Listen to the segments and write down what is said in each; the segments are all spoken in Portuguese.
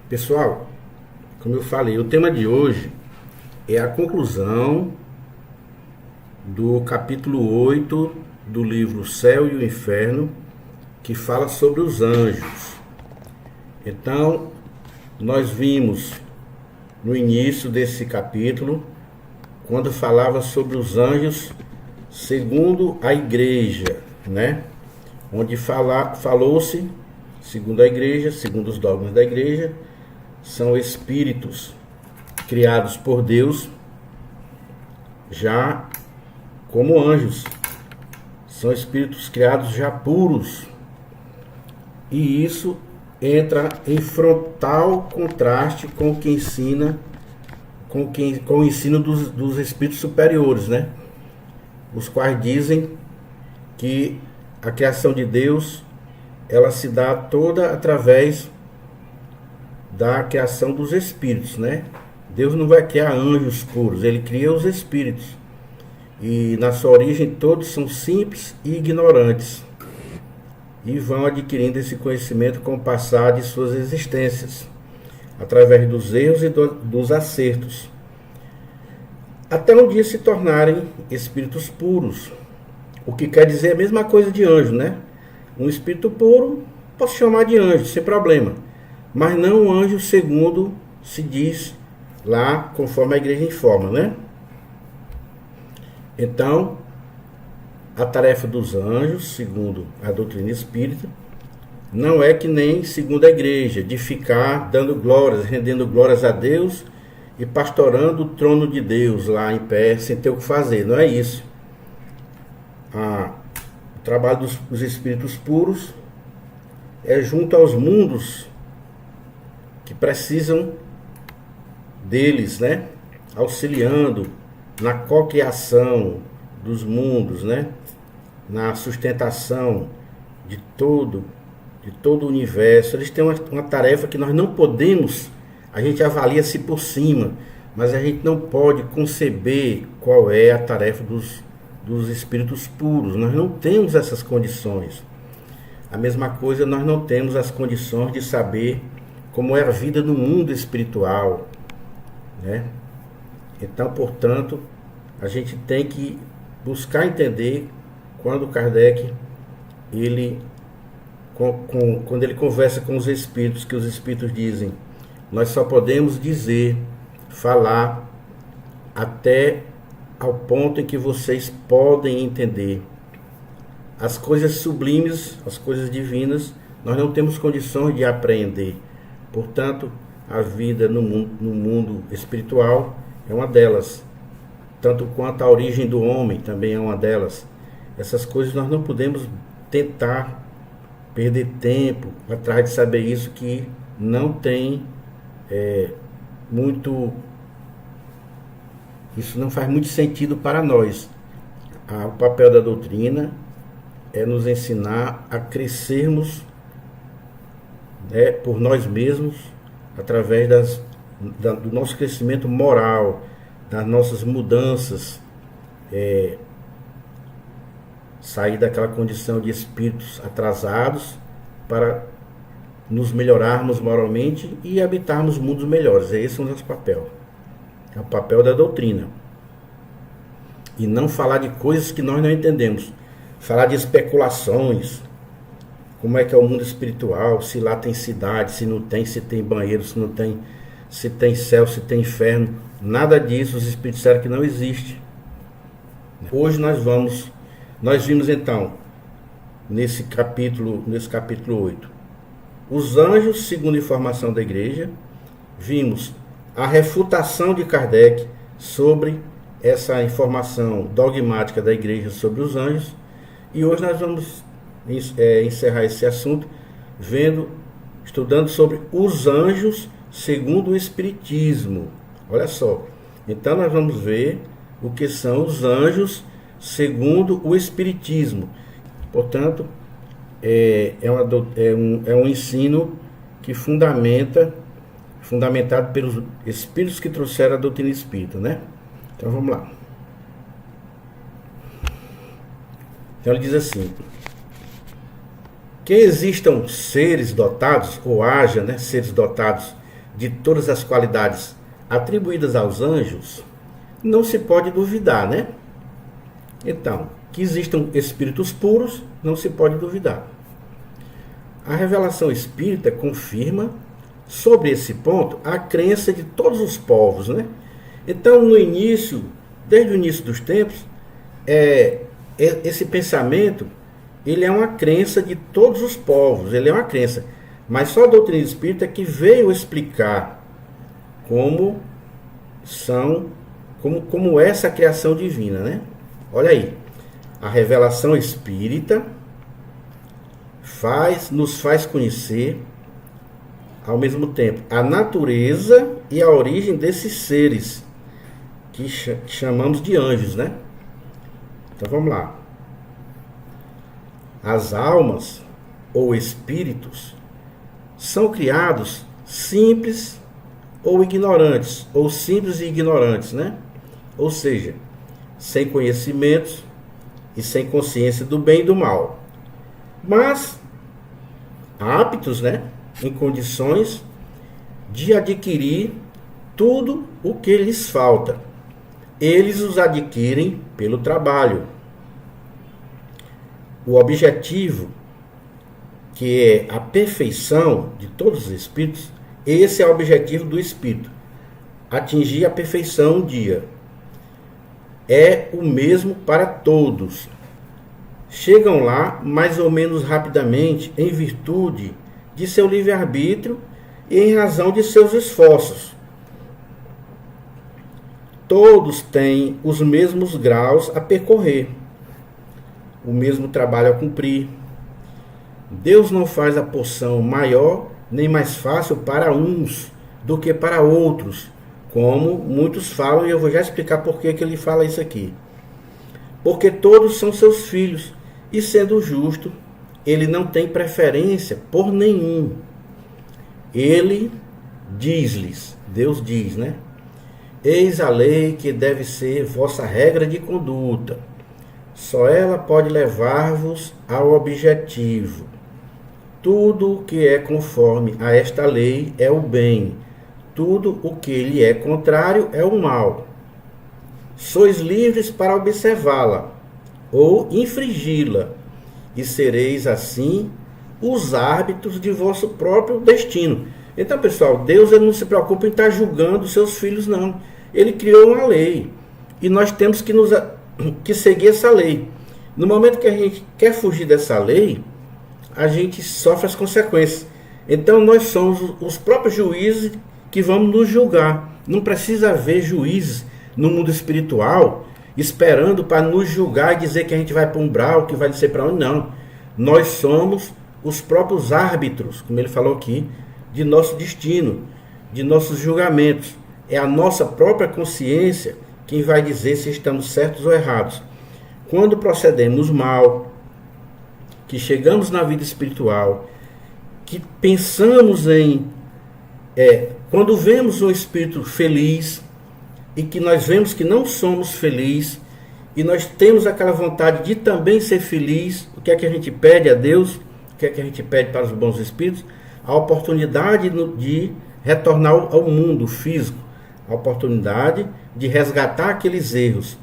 Pessoal, como eu falei, o tema de hoje é a conclusão do capítulo 8 do livro Céu e o Inferno, que fala sobre os anjos. Então, nós vimos no início desse capítulo, quando falava sobre os anjos segundo a igreja, né? Onde falou-se, segundo a igreja, segundo os dogmas da igreja, são espíritos criados por Deus já como anjos. São espíritos criados já puros. E isso entra em frontal contraste com o que ensina, com o ensino dos espíritos superiores, né? Os quais dizem que a criação de Deus, ela se dá toda através da criação dos espíritos, né? Deus não vai criar anjos puros, ele cria os espíritos. E na sua origem todos são simples e ignorantes. E vão adquirindo esse conhecimento com o passar de suas existências, através dos erros e dos acertos, até um dia se tornarem espíritos puros. O que quer dizer a mesma coisa de anjo, né? Um espírito puro, posso chamar de anjo, sem problema. Mas não um anjo segundo se diz lá, conforme a igreja informa, né? Então, a tarefa dos anjos, segundo a doutrina espírita, não é que nem segundo a igreja, de ficar dando glórias, rendendo glórias a Deus e pastorando o trono de Deus lá em pé, sem ter o que fazer. Não é isso. O trabalho dos espíritos puros é junto aos mundos que precisam deles, né? Auxiliando na cocriação dos mundos, né? Na sustentação de todo o universo. Eles têm uma tarefa que nós não podemos, a gente avalia-se por cima, mas a gente não pode conceber qual é a tarefa dos espíritos puros. Nós não temos essas condições. A mesma coisa, nós não temos as condições de saber como é a vida no mundo espiritual, né? Então, portanto, a gente tem que buscar entender quando Kardec, quando ele conversa com os espíritos, que os espíritos dizem, nós só podemos dizer, falar, até ao ponto em que vocês podem entender. As coisas sublimes, as coisas divinas, nós não temos condições de apreender. Portanto, a vida no mundo espiritual é uma delas. Tanto quanto a origem do homem também é uma delas. Essas coisas nós não podemos tentar perder tempo atrás de saber isso, que não tem isso não faz muito sentido para nós. O papel da doutrina é nos ensinar a crescermos, né, por nós mesmos, através do nosso crescimento moral, das nossas mudanças, sair daquela condição de espíritos atrasados para nos melhorarmos moralmente e habitarmos mundos melhores. Esse é o nosso papel. É o papel da doutrina. E não falar de coisas que nós não entendemos. Falar de especulações. Como é que é o mundo espiritual, se lá tem cidade, se não tem, se tem banheiro, se não tem, se tem céu, se tem inferno. Nada disso, os espíritos disseram que não existe. Hoje nós vimos então, nesse capítulo 8, os anjos, segundo a informação da igreja. Vimos a refutação de Kardec sobre essa informação dogmática da igreja sobre os anjos. E hoje nós vamos encerrar esse assunto estudando sobre os anjos segundo o Espiritismo. Olha só, então nós vamos ver o que são os anjos segundo o Espiritismo. Portanto, é um ensino que fundamentado pelos espíritos que trouxeram a doutrina espírita, né? Então vamos lá. Então ele diz assim: que existam seres dotados, ou haja, né, seres dotados de todas as qualidades atribuídas aos anjos, não se pode duvidar, né? Então, que existam espíritos puros, não se pode duvidar. A revelação espírita confirma sobre esse ponto a crença de todos os povos, né? Então, no início, desde o início dos tempos, esse pensamento, ele é uma crença de todos os povos, ele é uma crença. Mas só a doutrina espírita que veio explicar como é essa criação divina, né? Olha aí, a revelação espírita nos faz conhecer ao mesmo tempo a natureza e a origem desses seres que chamamos de anjos, né? Então vamos lá. As almas ou espíritos são criados simples ou ignorantes, ou simples e ignorantes, né? Ou seja, sem conhecimentos e sem consciência do bem e do mal, mas aptos, né, em condições de adquirir tudo o que lhes falta. Eles os adquirem pelo trabalho. O objetivo, que é a perfeição de todos os espíritos, esse é o objetivo do espírito, atingir a perfeição um dia. É o mesmo para todos. Chegam lá mais ou menos rapidamente em virtude de seu livre-arbítrio e em razão de seus esforços. Todos têm os mesmos graus a percorrer, o mesmo trabalho a cumprir. Deus não faz a porção maior nem mais fácil para uns do que para outros, como muitos falam, e eu vou já explicar por que ele fala isso aqui. Porque todos são seus filhos, e sendo justo, ele não tem preferência por nenhum. Ele diz-lhes, Deus diz, né? Eis a lei que deve ser vossa regra de conduta. Só ela pode levar-vos ao objetivo. Tudo o que é conforme a esta lei é o bem. Tudo o que lhe é contrário é o mal. Sois livres para observá-la ou infringi-la, e sereis assim os árbitros de vosso próprio destino. Então, pessoal, Deus ele não se preocupa em estar julgando seus filhos, não. Ele criou uma lei e nós temos que seguir essa lei. No momento que a gente quer fugir dessa lei, a gente sofre as consequências. Então, nós somos os próprios juízes que vamos nos julgar. Não precisa haver juízes no mundo espiritual esperando para nos julgar e dizer que a gente vai para um umbral, que vai descer para onde. Não. Nós somos os próprios árbitros, como ele falou aqui, de nosso destino, de nossos julgamentos. É a nossa própria consciência quem vai dizer se estamos certos ou errados. Quando procedemos mal, que chegamos na vida espiritual, que pensamos em... quando vemos um espírito feliz e que nós vemos que não somos felizes e nós temos aquela vontade de também ser feliz, o que é que a gente pede a Deus? O que é que a gente pede para os bons espíritos? A oportunidade de retornar ao mundo físico, a oportunidade de resgatar aqueles erros.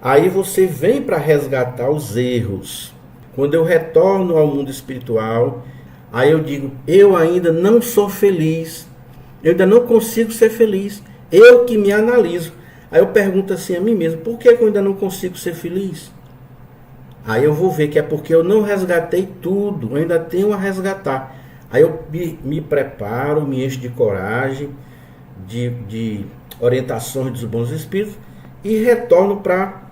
Aí você vem para resgatar os erros. Quando eu retorno ao mundo espiritual, aí eu digo, eu ainda não sou feliz, eu ainda não consigo ser feliz, eu que me analiso. Aí eu pergunto assim a mim mesmo, por que eu ainda não consigo ser feliz? Aí eu vou ver que é porque eu não resgatei tudo, eu ainda tenho a resgatar. Aí eu me preparo, me encho de coragem, de orientações dos bons espíritos e retorno para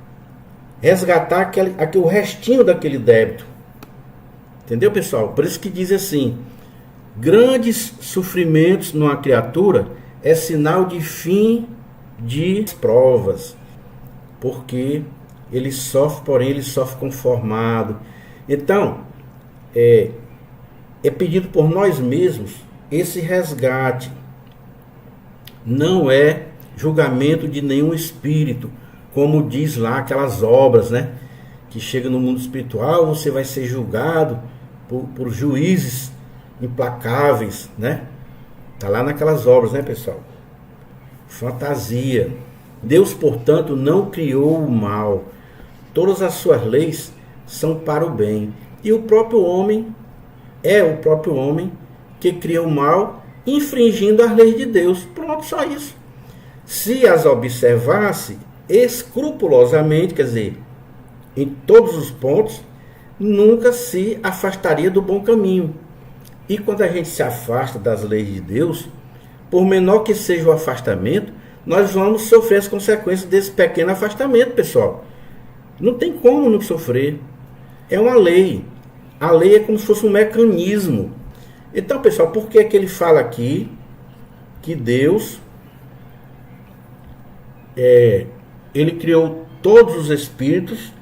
resgatar o restinho daquele débito. Entendeu, pessoal? Por isso que diz assim, grandes sofrimentos numa criatura é sinal de fim de provas, porque ele sofre, porém ele sofre conformado. Então, é pedido por nós mesmos esse resgate. Não é julgamento de nenhum espírito, como diz lá aquelas obras, né? Que chega no mundo espiritual, você vai ser julgado por juízes implacáveis, né? Está lá naquelas obras, né, pessoal? Fantasia. Deus, portanto, não criou o mal. Todas as suas leis são para o bem. E o próprio homem que cria o mal, infringindo as leis de Deus. Pronto, só isso. Se as observasse escrupulosamente, quer dizer, em todos os pontos, nunca se afastaria do bom caminho. E quando a gente se afasta das leis de Deus, por menor que seja o afastamento, nós vamos sofrer as consequências desse pequeno afastamento, pessoal. Não tem como não sofrer. É uma lei. A lei é como se fosse um mecanismo. Então, pessoal, por que é que ele fala aqui que Deus ele criou todos os espíritos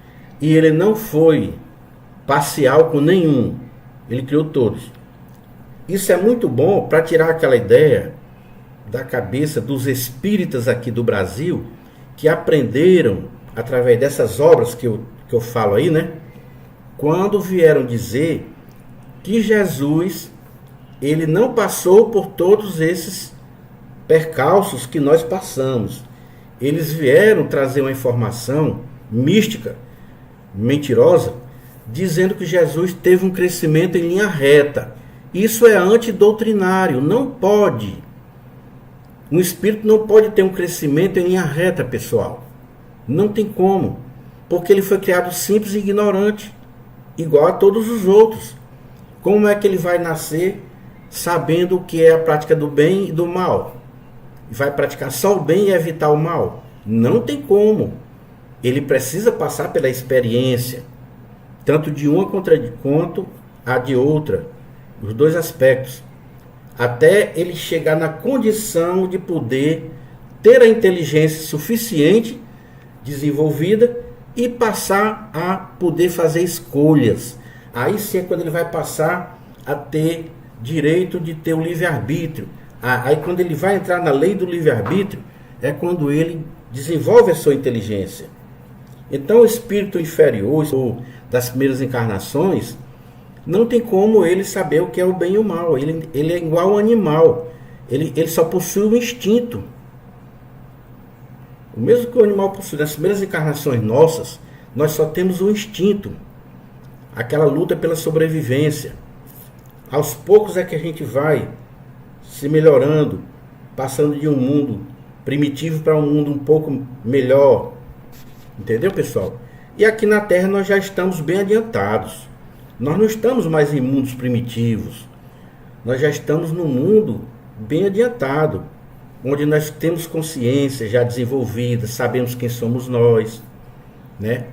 e ele não foi parcial com nenhum? Ele criou todos. Isso é muito bom para tirar aquela ideia da cabeça dos espíritas aqui do Brasil que aprenderam através dessas obras que eu falo aí, né? Quando vieram dizer que Jesus ele não passou por todos esses percalços que nós passamos. Eles vieram trazer uma informação mística, mentirosa, dizendo que Jesus teve um crescimento em linha reta. Isso é antidoutrinário, não pode. Um espírito não pode ter um crescimento em linha reta, pessoal. Não tem como, porque ele foi criado simples e ignorante, igual a todos os outros. Como é que ele vai nascer sabendo o que é a prática do bem e do mal? Vai praticar só o bem e evitar o mal? Não tem como. Ele precisa passar pela experiência, tanto de uma quanto a de outra, os dois aspectos, até ele chegar na condição de poder ter a inteligência suficiente desenvolvida e passar a poder fazer escolhas. Aí sim é quando ele vai passar a ter direito de ter o livre-arbítrio. Aí quando ele vai entrar na lei do livre-arbítrio, é quando ele desenvolve a sua inteligência. Então o espírito inferior, ou das primeiras encarnações, não tem como ele saber o que é o bem e o mal. Ele é igual ao animal. Ele só possui o instinto. O mesmo que o animal possui nas primeiras encarnações nossas, nós só temos o instinto. Aquela luta pela sobrevivência. Aos poucos é que a gente vai se melhorando, passando de um mundo primitivo para um mundo um pouco melhor. Entendeu, pessoal? E aqui na Terra nós já estamos bem adiantados. Nós não estamos mais em mundos primitivos. Nós já estamos num mundo bem adiantado, onde nós temos consciência já desenvolvida, sabemos quem somos nós, né?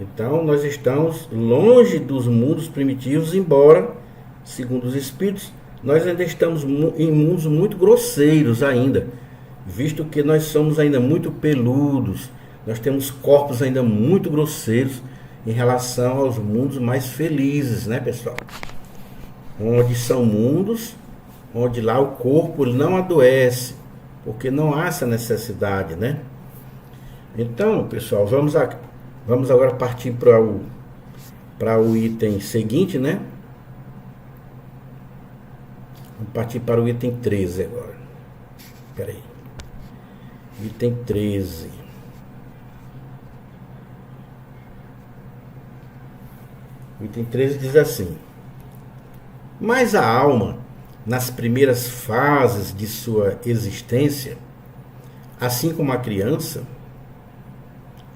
Então nós estamos longe dos mundos primitivos, embora, segundo os espíritos, nós ainda estamos em mundos muito grosseiros ainda, visto que nós somos ainda muito peludos, nós temos corpos ainda muito grosseiros em relação aos mundos mais felizes, né, pessoal? Onde são mundos onde lá o corpo não adoece, porque não há essa necessidade, né? Então, pessoal, vamos agora partir para o item seguinte, né? Vamos partir para o item 13 agora. Espera aí. Item 13. O item 13 diz assim: mas a alma, nas primeiras fases de sua existência, assim como a criança,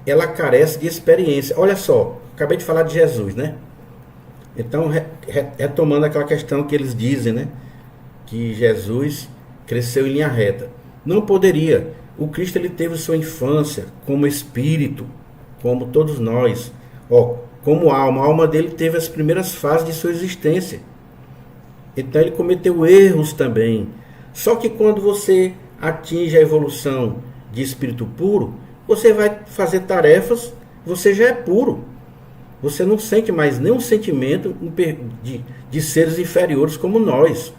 ela carece de experiência. Olha só, acabei de falar de Jesus, né? Então, retomando aquela questão que eles dizem, né? Que Jesus cresceu em linha reta. Não poderia. O Cristo, ele teve sua infância como espírito, como todos nós. Como alma. A alma dele teve as primeiras fases de sua existência. Então ele cometeu erros também. Só que quando você atinge a evolução de espírito puro, você vai fazer tarefas, você já é puro. Você não sente mais nenhum sentimento de seres inferiores como nós.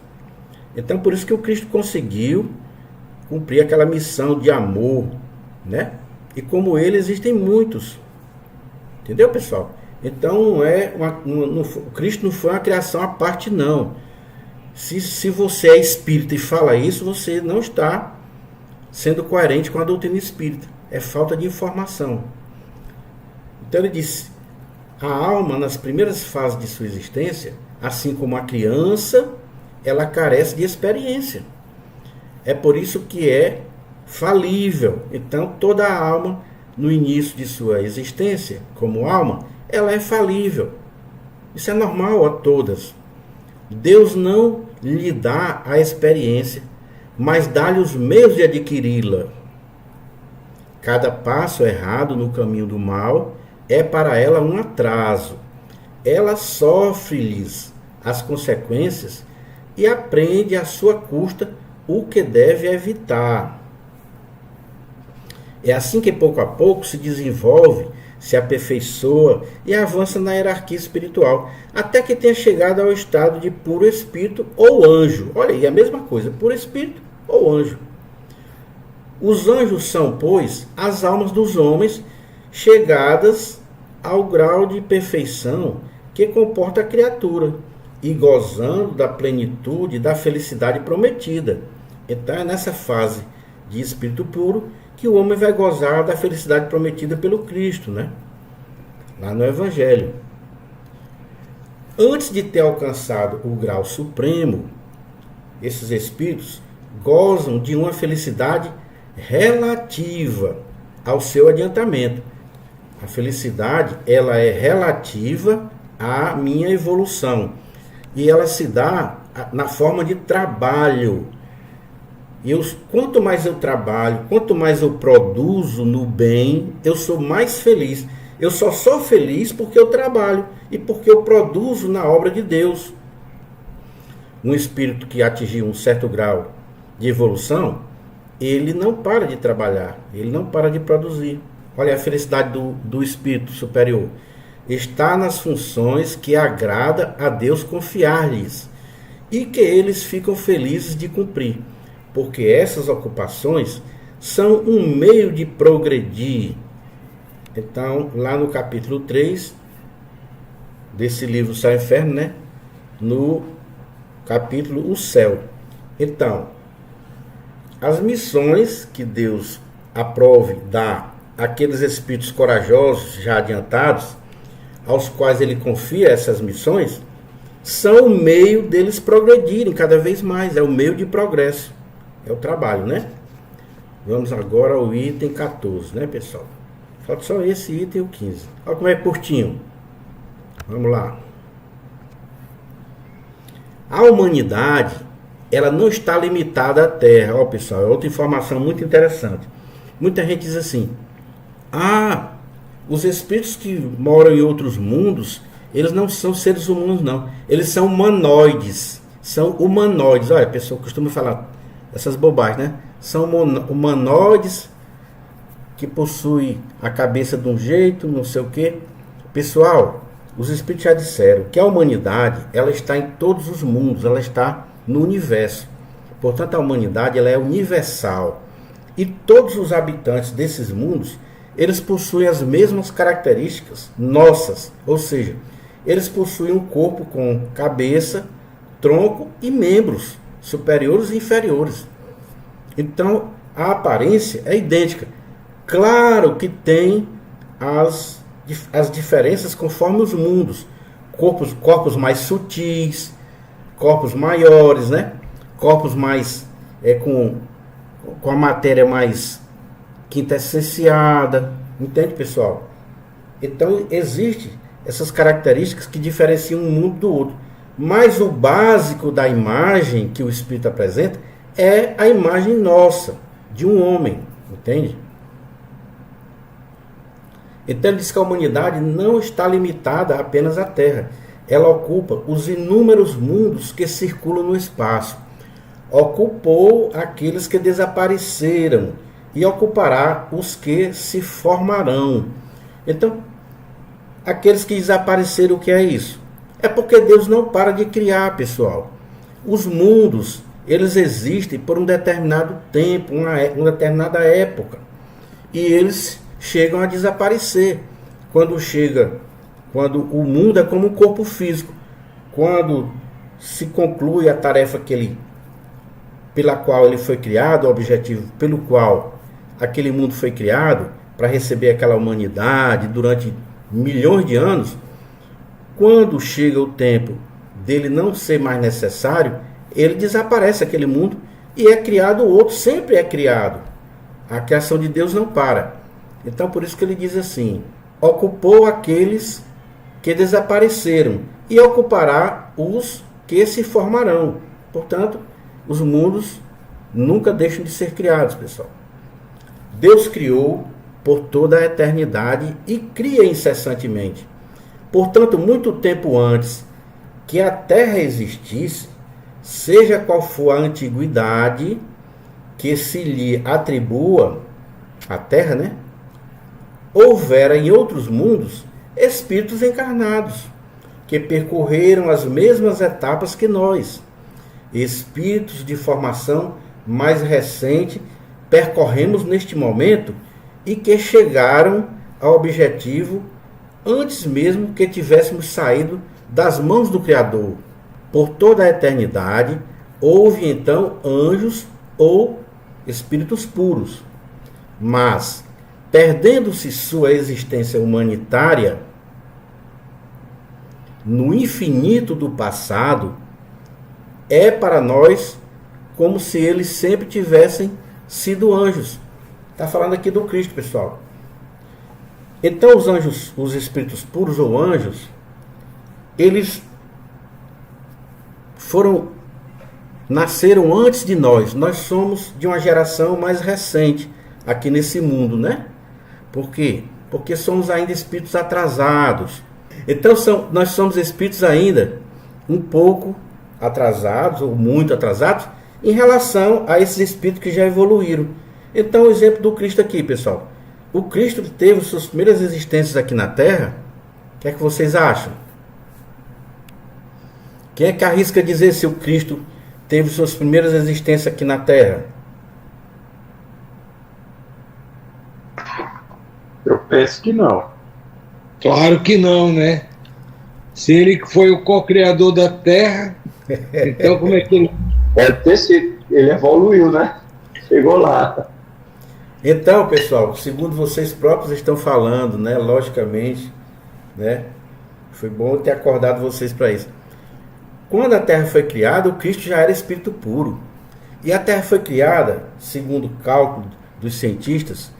Então por isso que o Cristo conseguiu cumprir aquela missão de amor, né? E como ele existem muitos. Entendeu, pessoal? Então o Cristo não foi uma criação à parte, não. Se você é espírita e fala isso, você não está sendo coerente com a doutrina espírita. É falta de informação. Então ele disse, a alma, nas primeiras fases de sua existência, assim como a criança, ela carece de experiência. É por isso que é falível. Então toda a alma, no início de sua existência, como alma, ela é falível. Isso é normal a todas. Deus não lhe dá a experiência, mas dá-lhe os meios de adquiri-la. Cada passo errado no caminho do mal é para ela um atraso. Ela sofre-lhes as consequências e aprende à sua custa o que deve evitar. É assim que pouco a pouco se desenvolve, se aperfeiçoa e avança na hierarquia espiritual, até que tenha chegado ao estado de puro espírito ou anjo. Olha aí, é a mesma coisa, puro espírito ou anjo. Os anjos são, pois, as almas dos homens chegadas ao grau de perfeição que comporta a criatura e gozando da plenitude da felicidade prometida. Então é nessa fase de espírito puro que o homem vai gozar da felicidade prometida pelo Cristo, né? Lá no Evangelho. Antes de ter alcançado o grau supremo, esses espíritos gozam de uma felicidade relativa ao seu adiantamento. A felicidade, ela é relativa à minha evolução. E ela se dá na forma de trabalho. Quanto mais eu trabalho, quanto mais eu produzo no bem, eu sou mais feliz. Eu só sou feliz porque eu trabalho e porque eu produzo na obra de Deus. Um espírito que atingiu um certo grau de evolução, ele não para de trabalhar, ele não para de produzir. Olha a felicidade do espírito superior. Está nas funções que agrada a Deus confiar-lhes e que eles ficam felizes de cumprir, porque essas ocupações são um meio de progredir. Então, lá no capítulo 3 desse livro Céu e Inferno, né? No capítulo O Céu. Então, as missões que Deus aprove dar àqueles espíritos corajosos já adiantados, aos quais ele confia essas missões, são o meio deles progredirem cada vez mais, é o meio de progresso, é o trabalho, né? Vamos agora ao item 14, né, pessoal? Falta só esse item e o 15. Olha como é curtinho. Vamos lá. A humanidade, ela não está limitada à Terra. Ó, pessoal, é outra informação muito interessante. Muita gente diz assim: os espíritos que moram em outros mundos, eles não são seres humanos, não. Eles são humanoides. São humanoides. Olha, a pessoa costuma falar essas bobagens, né? São humanoides que possuem a cabeça de um jeito, não sei o quê. Pessoal, os espíritos já disseram que a humanidade, ela está em todos os mundos, ela está no universo. Portanto, a humanidade, ela é universal. E todos os habitantes desses mundos, eles possuem as mesmas características nossas. Ou seja, eles possuem um corpo com cabeça, tronco e membros superiores e inferiores. Então, a aparência é idêntica. Claro que tem as diferenças conforme os mundos. Corpos mais sutis, corpos maiores, né? Corpos mais com a matéria mais quintessenciada. Entende, pessoal? Então, existem essas características que diferenciam um mundo do outro. Mas o básico da imagem que o Espírito apresenta é a imagem nossa, de um homem. Entende? Então ele diz que a humanidade não está limitada apenas à Terra. Ela ocupa os inúmeros mundos que circulam no espaço. Ocupou aqueles que desapareceram e ocupará os que se formarão. Então, aqueles que desapareceram, o que é isso? É porque Deus não para de criar, pessoal. Os mundos, eles existem por um determinado tempo, uma determinada época. E eles chegam a desaparecer. Quando o mundo é como um corpo físico. Quando se conclui a tarefa pela qual ele foi criado, o objetivo pelo qual aquele mundo foi criado, para receber aquela humanidade durante milhões de anos, quando chega o tempo dele não ser mais necessário, ele desaparece aquele mundo e é criado outro, sempre é criado. A criação de Deus não para. Então por isso que ele diz assim: ocupou aqueles que desapareceram e ocupará os que se formarão. Portanto, os mundos nunca deixam de ser criados, pessoal. Deus criou por toda a eternidade e cria incessantemente. Portanto, muito tempo antes que a Terra existisse, seja qual for a antiguidade que se lhe atribua à Terra, né? Houvera em outros mundos espíritos encarnados que percorreram as mesmas etapas que nós. Espíritos de formação mais recente percorremos neste momento e que chegaram ao objetivo antes mesmo que tivéssemos saído das mãos do Criador. Por toda a eternidade houve então anjos ou espíritos puros, mas perdendo-se sua existência humanitária no infinito do passado, é para nós como se eles sempre tivessem sido anjos. Está falando aqui do Cristo, pessoal. Então os anjos, os espíritos puros ou anjos, eles nasceram antes de nós. Nós somos de uma geração mais recente aqui nesse mundo, né? Por quê? Porque somos ainda espíritos atrasados. Então nós somos espíritos ainda um pouco atrasados ou muito atrasados em relação a esses espíritos que já evoluíram. Então o exemplo do Cristo aqui, pessoal. O Cristo teve suas primeiras existências aqui na Terra. O que é que vocês acham? Quem é que arrisca dizer se o Cristo teve suas primeiras existências aqui na Terra? Eu penso que não. Claro que não, né? Se ele foi o co-criador da Terra, então como é que ele... Pode ter sido. Ele evoluiu, né? Chegou lá. Então, pessoal, segundo vocês próprios estão falando, né? Logicamente, né? Foi bom ter acordado vocês para isso. Quando a Terra foi criada, o Cristo já era espírito puro. E a Terra foi criada, segundo o cálculo dos cientistas,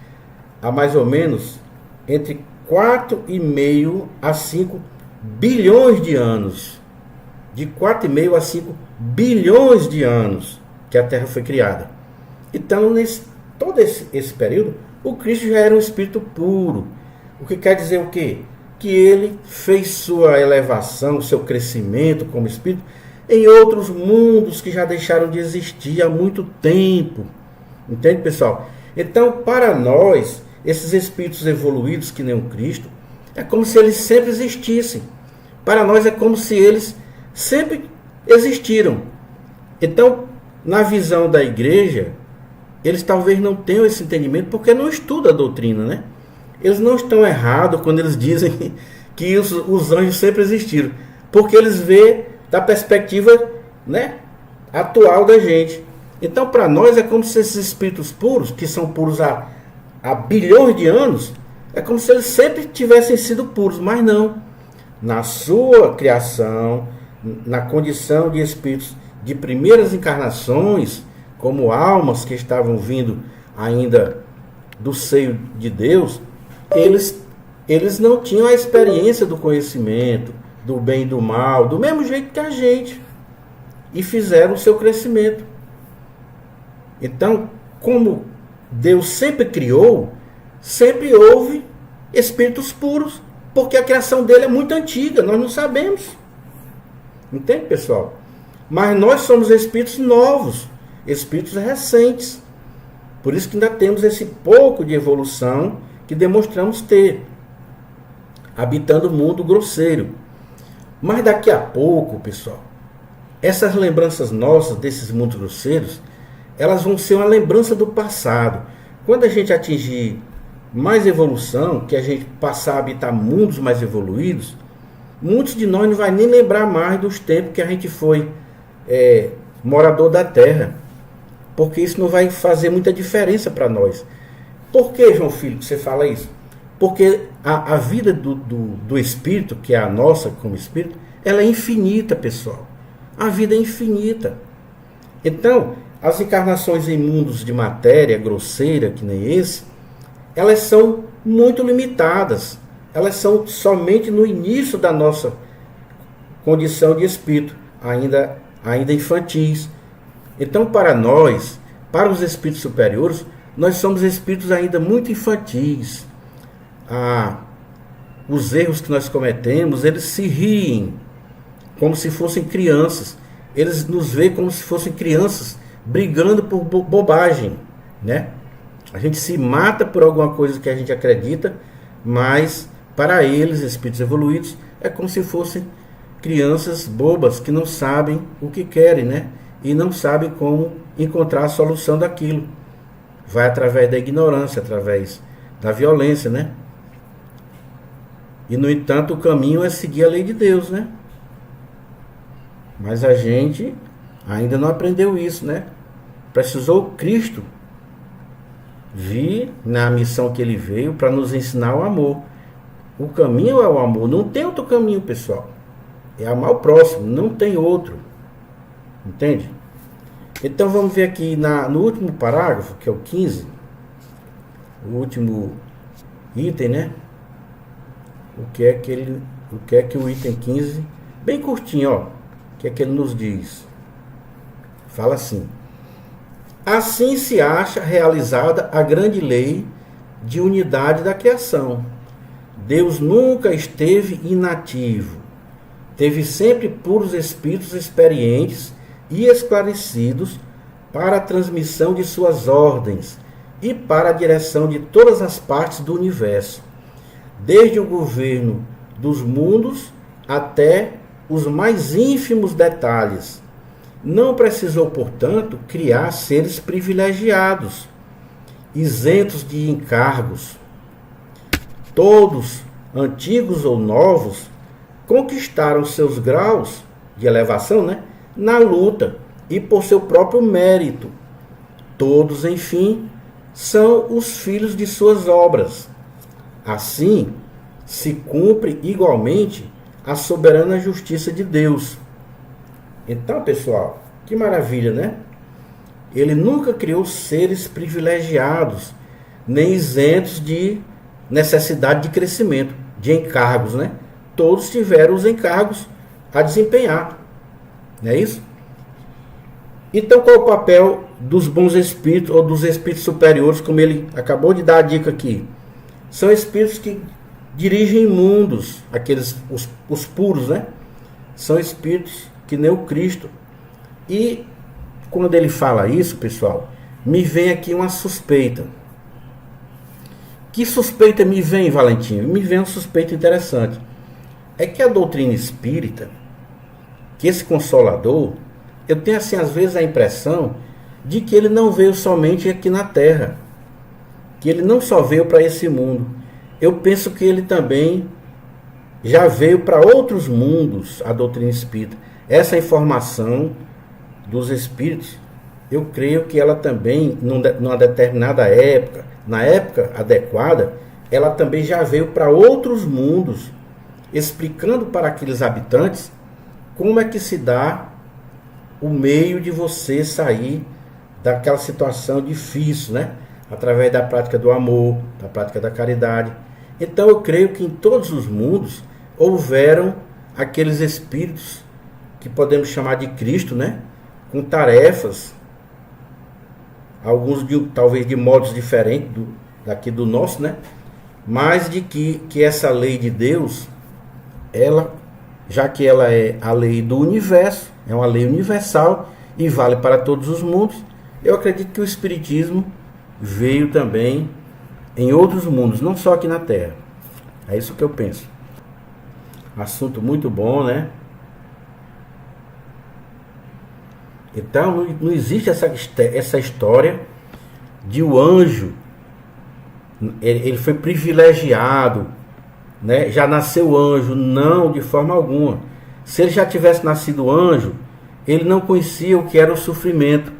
há mais ou menos entre 4,5 a 5 bilhões de anos. De 4,5 a 5 bilhões de anos que a Terra foi criada. Então, todo esse período, o Cristo já era um espírito puro. O que quer dizer o quê? Que ele fez sua elevação, seu crescimento como espírito em outros mundos que já deixaram de existir há muito tempo. Entende, pessoal? Então, para nós, esses espíritos evoluídos que nem o Cristo, é como se eles sempre existissem. Para nós é como se eles sempre existiram. Então, na visão da igreja, eles talvez não tenham esse entendimento porque não estudam a doutrina, né? Eles não estão errados quando eles dizem que os anjos sempre existiram, porque eles vê da perspectiva, né, atual da gente. Então, para nós é como se esses espíritos puros, que são puros há bilhões de anos, é como se eles sempre tivessem sido puros, mas não. Na sua criação, na condição de espíritos de primeiras encarnações, como almas que estavam vindo ainda do seio de Deus, eles não tinham a experiência do conhecimento, do bem e do mal, do mesmo jeito que a gente, e fizeram o seu crescimento. Então, como Deus sempre criou, sempre houve espíritos puros, porque a criação dele é muito antiga, nós não sabemos. Entende, pessoal? Mas nós somos espíritos novos, espíritos recentes. Por isso que ainda temos esse pouco de evolução que demonstramos ter, habitando o mundo grosseiro. Mas daqui a pouco, pessoal, essas lembranças nossas desses mundos grosseiros, elas vão ser uma lembrança do passado. Quando a gente atingir mais evolução, que a gente passar a habitar mundos mais evoluídos, muitos de nós não vai nem lembrar mais dos tempos que a gente foi morador da terra, porque isso não vai fazer muita diferença para nós. Por que, João Filho, que você fala isso? Porque a vida do espírito, que é a nossa como espírito, ela é infinita, pessoal. A vida é infinita. Então, as encarnações em mundos de matéria grosseira, que nem esse, elas são muito limitadas. Elas são somente no início da nossa condição de espírito, ainda infantis. Então, para nós, para os espíritos superiores, nós somos espíritos ainda muito infantis. Os erros que nós cometemos, eles se riem como se fossem crianças. Eles nos veem como se fossem crianças brigando por bobagem, né? A gente se mata por alguma coisa que a gente acredita, mas para eles, espíritos evoluídos, é como se fossem crianças bobas que não sabem o que querem, né? E não sabem como encontrar a solução daquilo. Vai através da ignorância, através da violência, né? E, no entanto, o caminho é seguir a lei de Deus, né? Mas a gente ainda não aprendeu isso, né? Precisou Cristo vir na missão que ele veio para nos ensinar o amor. O caminho é o amor, não tem outro caminho, pessoal. É amar o próximo, não tem outro. Entende? Então vamos ver aqui no último parágrafo, que é o 15, o último item, né? O que é que o item 15, bem curtinho, ó, o que é que ele nos diz? Fala assim: assim se acha realizada a grande lei de unidade da criação. Deus nunca esteve inativo. Teve sempre puros espíritos experientes e esclarecidos para a transmissão de suas ordens e para a direção de todas as partes do universo, desde o governo dos mundos até os mais ínfimos detalhes. Não precisou, portanto, criar seres privilegiados, isentos de encargos. Todos, antigos ou novos, conquistaram seus graus de elevação, né, na luta e por seu próprio mérito. Todos, enfim, são os filhos de suas obras. Assim, se cumpre igualmente a soberana justiça de Deus. Então, pessoal, que maravilha, né? Ele nunca criou seres privilegiados, nem isentos de necessidade de crescimento, de encargos, né? Todos tiveram os encargos a desempenhar, não é isso? Então, qual é o papel dos bons espíritos ou dos espíritos superiores, como ele acabou de dar a dica aqui? São espíritos que dirigem mundos, os puros, né? São espíritos que nem o Cristo. E quando ele fala isso, pessoal, me vem aqui uma suspeita. Que suspeita me vem, Valentim? Me vem uma suspeita interessante. É que a doutrina espírita, que esse Consolador, eu tenho assim às vezes a impressão de que ele não veio somente aqui na Terra, que ele não só veio para esse mundo. Eu penso que ele também já veio para outros mundos, a doutrina espírita. Essa informação dos espíritos, eu creio que ela também, numa determinada época, na época adequada, ela também já veio para outros mundos, explicando para aqueles habitantes como é que se dá o meio de você sair daquela situação difícil, né? Através da prática do amor, da prática da caridade. Então eu creio que em todos os mundos houveram aqueles espíritos que podemos chamar de Cristo, né? Com tarefas, alguns talvez de modos diferentes daqui do nosso, né? Mas de que essa lei de Deus, ela, já que ela é a lei do universo, é uma lei universal e vale para todos os mundos, eu acredito que o Espiritismo veio também em outros mundos, não só aqui na Terra. É isso que eu penso. Assunto muito bom, né? Então não existe essa história de o anjo, ele foi privilegiado né? Já nasceu anjo? Não, de forma alguma. Se ele já tivesse nascido anjo, ele não conhecia o que era o sofrimento.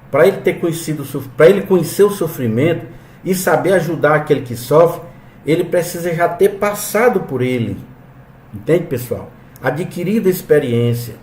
Para ele ter conhecido, para ele conhecer o sofrimento e saber ajudar aquele que sofre, ele precisa já ter passado por ele. Entende, pessoal? Adquirido experiência.